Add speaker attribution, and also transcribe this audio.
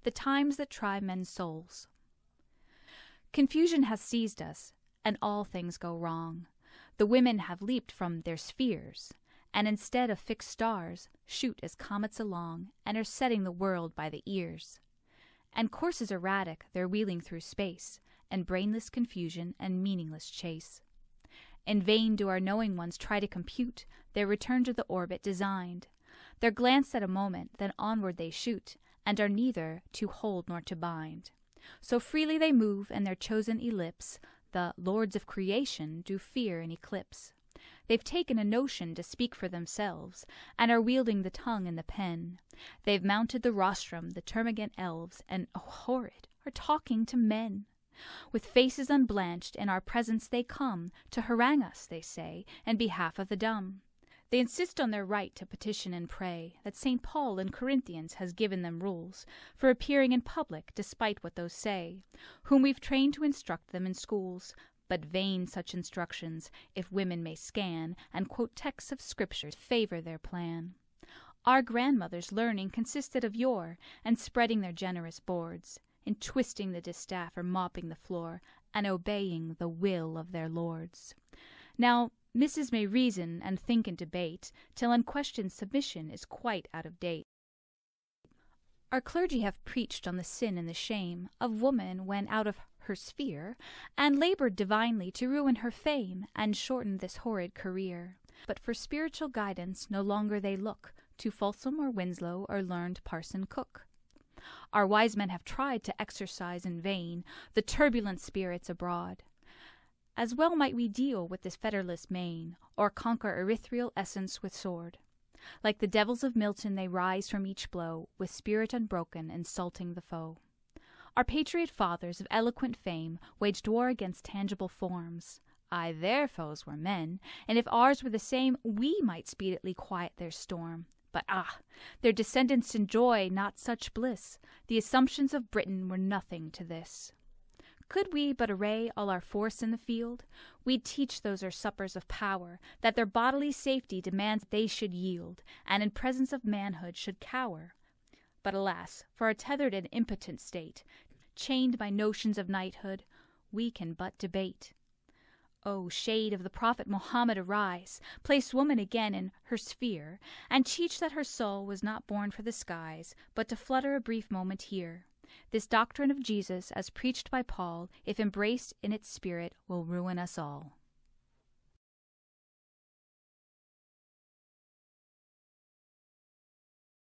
Speaker 1: The times that try men's souls. Confusion has seized us, and all things go wrong. The women have leaped from their spheres, and instead of fixed stars, shoot as comets along, and are setting the world by the ears. And courses erratic they're wheeling through space, and brainless confusion and meaningless chase. In vain do our knowing ones try to compute their return to the orbit designed. They're glanced at a moment, then onward they shoot, and are neither to hold nor to bind. So freely they move, and their chosen ellipse the lords of creation do fear an eclipse. They've taken a notion to speak for themselves, and are wielding the tongue and the pen. They've mounted the rostrum, the termagant elves, and, oh horrid, are talking to men. With faces unblanched, in our presence they come, to harangue us, they say, in behalf of the dumb. They insist on their right to petition and pray, that St. Paul in Corinthians has given them rules, for appearing in public, despite what those say, whom we've trained to instruct them in schools. But vain such instructions, if women may scan, and quote texts of Scripture to favor their plan. Our grandmothers' learning consisted of yore, and spreading their generous boards, in twisting the distaff or mopping the floor, and obeying the will of their lords. Now, misses may reason and think and debate, till unquestioned submission is quite out of date. Our clergy have preached on the sin and the shame of woman when out of her sphere, and labored divinely to ruin her fame and shorten this horrid career. But for spiritual guidance no longer they look to Folsom or Winslow or learned Parson Cook. Our wise men have tried to exorcise in vain the turbulent spirits abroad. As well might we deal with this fetterless mane, or conquer ethereal essence with sword. Like the devils of Milton they rise from each blow, with spirit unbroken, insulting the foe. Our patriot fathers of eloquent fame waged war against tangible forms. Aye, their foes were men, and if ours were the same, we might speedily quiet their storm. But their descendants enjoy not such bliss. The assumptions of Britain were nothing to this. Could we but array all our force in the field, we'd teach those usurpers of power that their bodily safety demands they should yield, and in presence of manhood should cower. But alas, for our tethered and impotent state, chained by notions of knighthood, we can but debate. O shade of the prophet Mohammed, arise, place woman again in her sphere, and teach that her soul was not born for the skies, but to flutter a brief moment here. This doctrine of Jesus, as preached by Paul, if embraced in its spirit, will ruin us all.